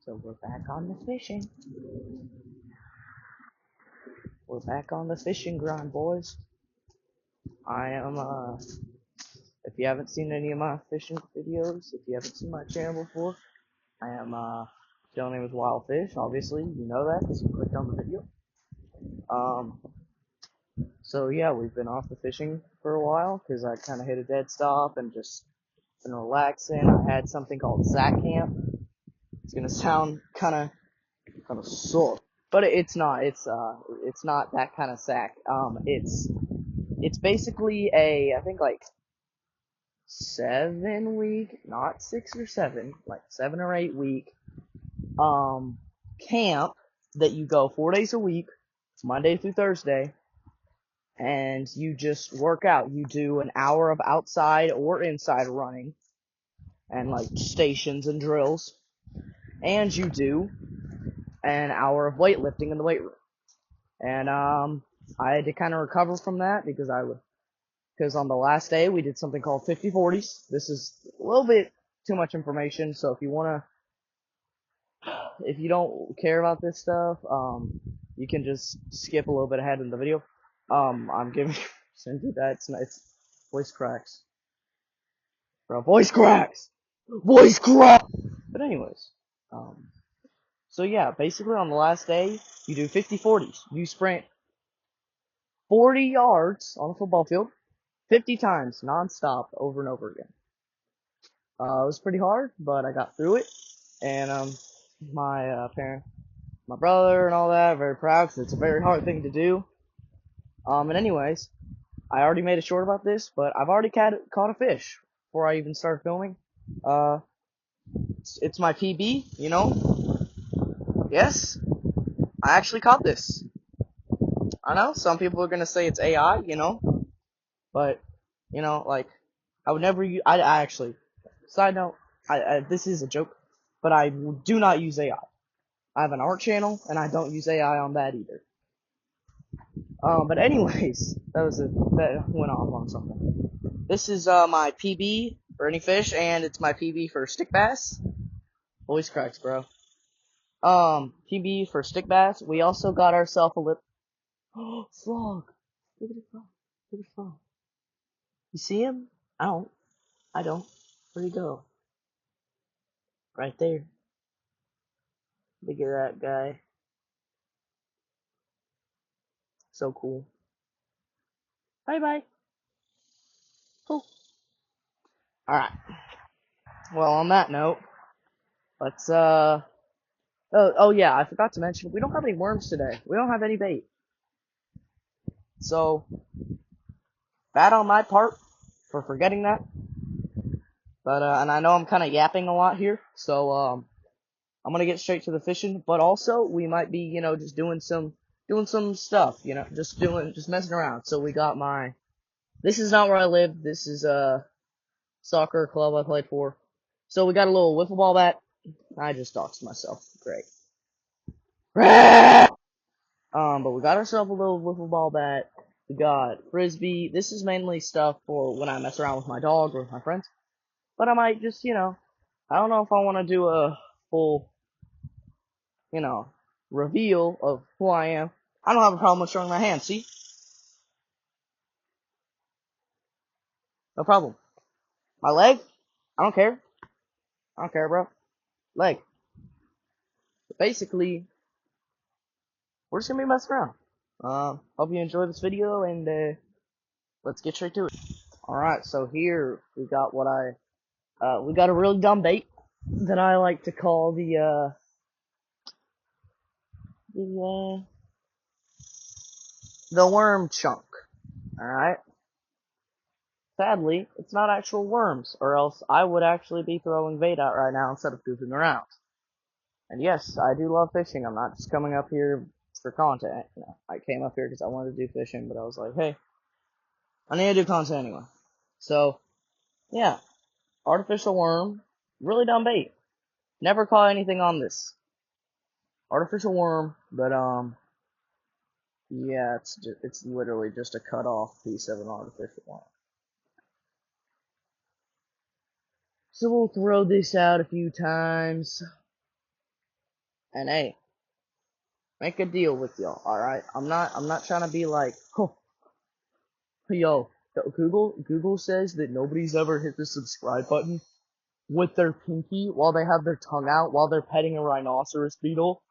So we're back on the fishing. We're back on the fishing grind, boys. I am, if you haven't seen any of my fishing videos, if you haven't seen my channel before, I am, channel name is Wild Fish, obviously, you know that because you clicked on the video. So yeah, we've been off the fishing for a while because I kind of hit a dead stop and just been relaxing. I had something called Zach Camp. It's gonna sound kind of soft, but it's not. It's not that kind of sack. It's basically I think like 7 week, not 6 or 7, like 7 or 8 week, camp that you go 4 days a week. It's Monday through Thursday, and you just work out. You do an hour of outside or inside running, and like stations and drills, and you do an hour of weightlifting in the weight room. And I had to kind of recover from that because on the last day we did something called 50-40s. This is a little bit too much information, so if you don't care about this stuff, you can just skip a little bit ahead in the video. I'm giving send you that. It's voice cracks, bro. Voice cracks. Voice cracks. But anyways, so yeah, basically on the last day you do 50-40s. You sprint 40 yards on the football field 50 times non-stop over and over again. It was pretty hard, but I got through it, and my my brother and all that are very proud because it's a very hard thing to do. And anyways, I already made a short about this, but I've already caught a fish before I even started filming. It's my PB, you know. Yes, I actually caught this. I know some people are gonna say it's AI, you know, but you know, like I would never use. I actually. Side note, this is a joke, but I do not use AI. I have an art channel, and I don't use AI on that either. But anyways, that went off on something. This is my PB for any fish, and it's my PB for stick bass. Voice cracks, bro. PB for stick bass. We also got ourselves a lip. Oh, frog! Look at the frog. Look at the frog. You see him? I don't. I don't. Where'd he go? Right there. Look at that guy. So cool. Bye bye. Cool. Alright. Well, on that note, let's, oh yeah, I forgot to mention, we don't have any worms today. We don't have any bait. So, bad on my part for forgetting that. But, and I know I'm kind of yapping a lot here, so, I'm gonna get straight to the fishing, but also, we might be, you know, just doing some stuff, you know, just messing around. So we got this is not where I live, this is, soccer club I played for. So we got a little wiffle ball bat. I just doxed myself. Great. But we got ourselves a little wiffle ball bat. We got frisbee. This is mainly stuff for when I mess around with my dog or with my friends. But I might just, you know, I don't know if I want to do a full, you know, reveal of who I am. I don't have a problem with showing my hand, see? No problem. My leg? I don't care. I don't care, bro. Leg. But basically, we're just gonna be messing around. Hope you enjoy this video, and let's get straight to it. Alright, so here we got we got a really dumb bait that I like to call the worm chunk. Alright? Sadly, it's not actual worms, or else I would actually be throwing bait out right now instead of goofing around. And yes, I do love fishing. I'm not just coming up here for content. You know, I came up here because I wanted to do fishing, but I was like, hey, I need to do content anyway. So, yeah, artificial worm, really dumb bait. Never caught anything on this. Artificial worm, but yeah, it's literally just a cut off piece of an artificial worm. So we'll throw this out a few times. And hey, make a deal with y'all, alright? I'm not trying to be like, oh, yo, Google says that nobody's ever hit the subscribe button with their pinky while they have their tongue out while they're petting a rhinoceros beetle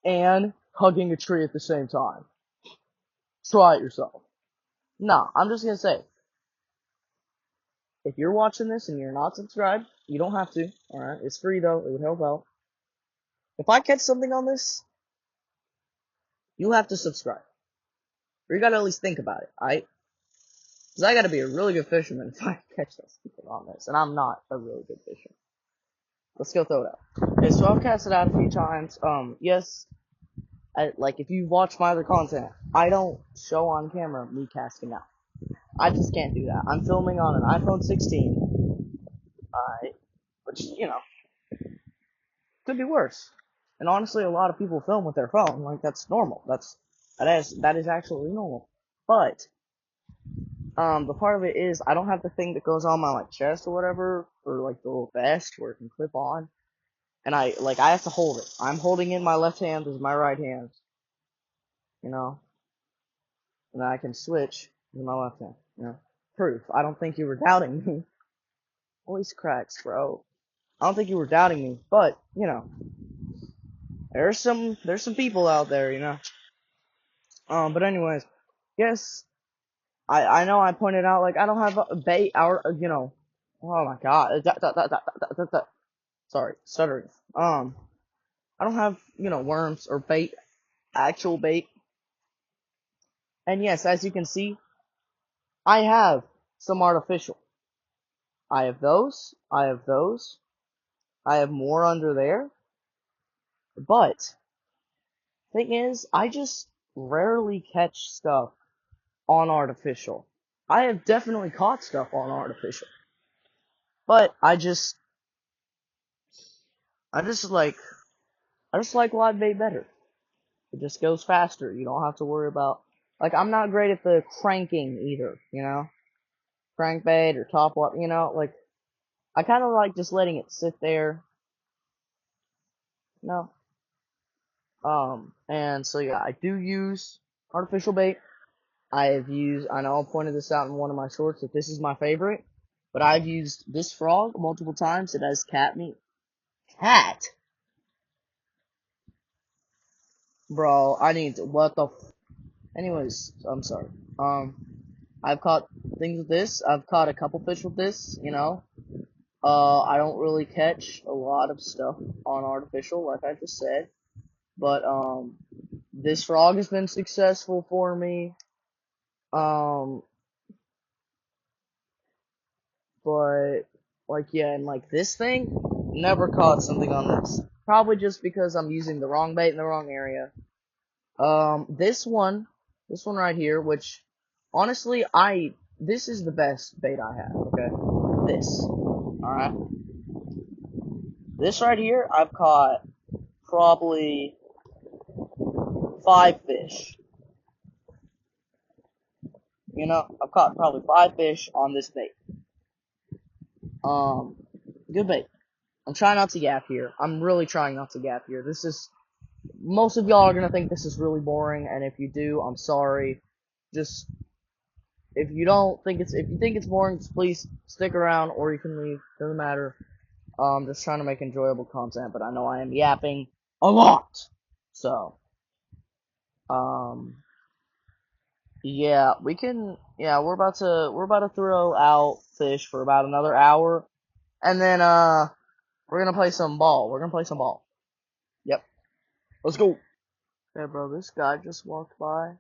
and hugging a tree at the same time. Try it yourself. Nah, I'm just gonna say, if you're watching this and you're not subscribed, you don't have to, alright? It's free though, it would help out. If I catch something on this, you have to subscribe. Or you gotta at least think about it, alright? Because I gotta be a really good fisherman if I catch something on this, and I'm not a really good fisherman. Let's go throw it out. Okay, so I've cast it out a few times. Yes, like if you watch my other content, I don't show on camera me casting out. I just can't do that. I'm filming on an iPhone 16, which, you know, could be worse. And honestly, a lot of people film with their phone. Like, that's normal. That is actually normal. But, the part of it is, I don't have the thing that goes on my, like, chest or whatever, or, like, the little vest where it can clip on. And I have to hold it. I'm holding in my left hand as my right hand. You know? And then I can switch with my left hand. You know? Proof. I don't think you were doubting me. Voice cracks, bro. I don't think you were doubting me, but, you know. There's some people out there, you know. But anyways, yes, I know I pointed out, like, I don't have a bait, you know, oh my god, sorry, stuttering. I don't have, you know, worms or bait, actual bait. And yes, as you can see, I have some artificial. I have those, I have those, I have more under there, but, thing is, I just rarely catch stuff on artificial. I have definitely caught stuff on artificial. But I just like, live bait better. It just goes faster. You don't have to worry about, like, I'm not great at the cranking either, you know? Crankbait or top water, you know? Like, I kind of like just letting it sit there, you know? And so yeah, I do use artificial bait. I know I pointed this out in one of my shorts that this is my favorite, but I've used this frog multiple times. It has cat meat. Cat? Bro, I need to, what the anyways, I'm sorry. Um, I've caught things with this. I've caught a couple fish with this, you know. I don't really catch a lot of stuff on artificial, like I just said. But, this frog has been successful for me. Um, but, like, yeah, and like this thing, never caught something on this. Probably just because I'm using the wrong bait in the wrong area. This one right here, which, honestly, this is the best bait I have, okay? This. Alright? This right here, I've caught probably 5 fish. You know, I've caught probably 5 fish on this bait. Good bait. I'm trying not to gap here. I'm really trying not to gap here. Most of y'all are gonna think this is really boring, and if you do, I'm sorry. Just, if you think it's boring, just please stick around, or you can leave. Doesn't matter. Just trying to make enjoyable content, but I know I am yapping a lot. So, um, yeah, we're about to throw out fish for about another hour, and then, we're gonna play some ball. We're gonna play some ball. Yep. Let's go. Yeah, bro, this guy just walked by,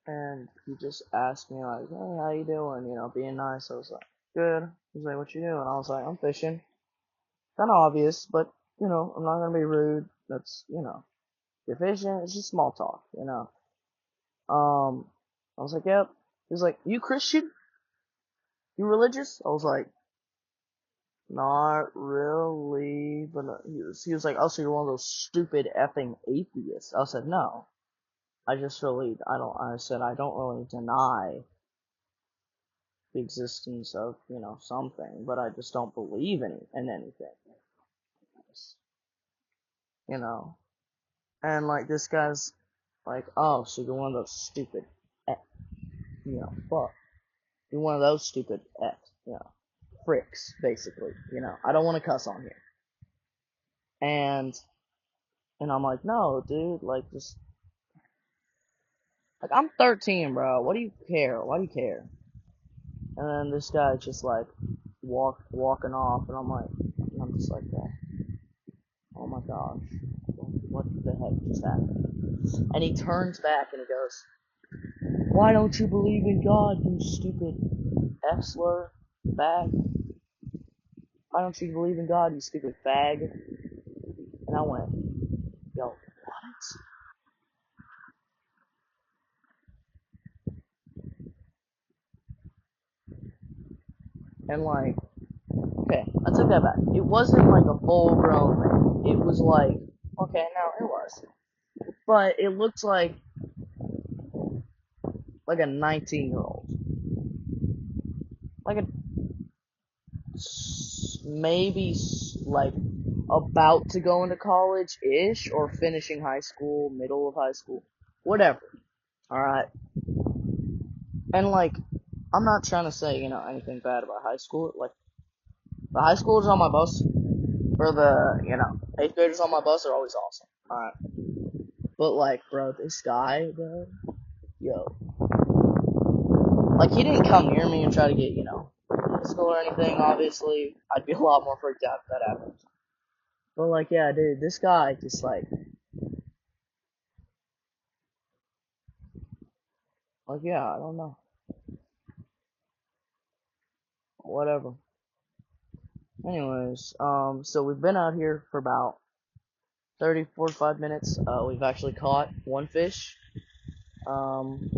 and he just asked me, like, hey, how you doing? You know, being nice. I was like, good. He's like, what you doing? I was like, I'm fishing. Kinda obvious, but, you know, I'm not gonna be rude. That's, you know, you're fishing, it's just small talk, you know. I was like, yep. He was like, you Christian? You religious? I was like, not really, but he was like, oh, so you're one of those stupid effing atheists. I said, no. I said, I don't really deny the existence of, you know, something, but I just don't believe in anything. you know. And like this guy's like, oh, so you're one of those stupid, fuck. You're one of those stupid, fricks, basically. I don't want to cuss on here. And I'm like, no, dude, like just like I'm 13, bro. What do you care? Why do you care? And then this guy just like walking off, and I'm just like, oh my gosh, what the heck just happened? And he turns back and he goes, why don't you believe in God, you stupid F-slur bag? Why don't you believe in God, you stupid fag? And I went, yo, what? And like, okay, I took that back. It wasn't like a full grown man. It was like, okay, no, it was. But it looked like a 19-year-old. Like a, maybe like about to go into college-ish, or finishing high school, middle of high school, whatever. Alright? And like, I'm not trying to say, anything bad about high school. Like, the high schoolers on my bus, or the, 8th graders on my bus are always awesome. Alright? But like, bro, this guy, bro, yo. Like, he didn't come near me and try to get, physical or anything, obviously. I'd be a lot more freaked out if that happened. But like, yeah, dude, this guy just like, yeah, I don't know. Whatever. Anyways, so we've been out here for about 30, 45 minutes. We've actually caught one fish. Um,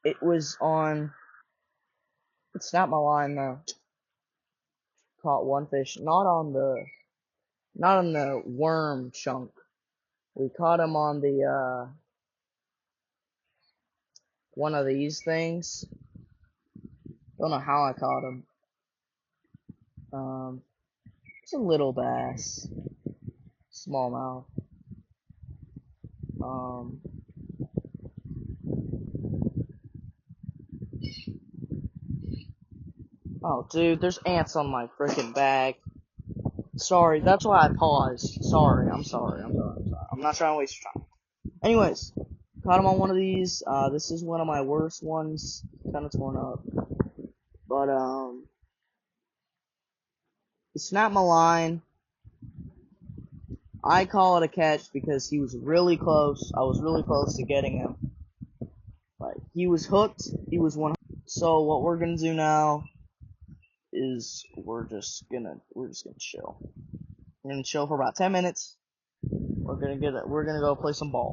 it was on, it snapped my line though. Caught one fish, not on the worm chunk. We caught him on the, one of these things. Don't know how I caught him. It's a little bass. Smallmouth. Um, oh, dude, there's ants on my freaking bag. Sorry, that's why I paused. Sorry, I'm sorry. I'm not trying to waste your time. Anyways, caught him on one of these. This is one of my worst ones. Kind of torn up. But, he snapped my line. I call it a catch because he was really close. I was really close to getting him. Like, he was hooked. He was one. So what we're gonna do now is we're just gonna chill. We're gonna chill for about 10 minutes. We're gonna go play some ball.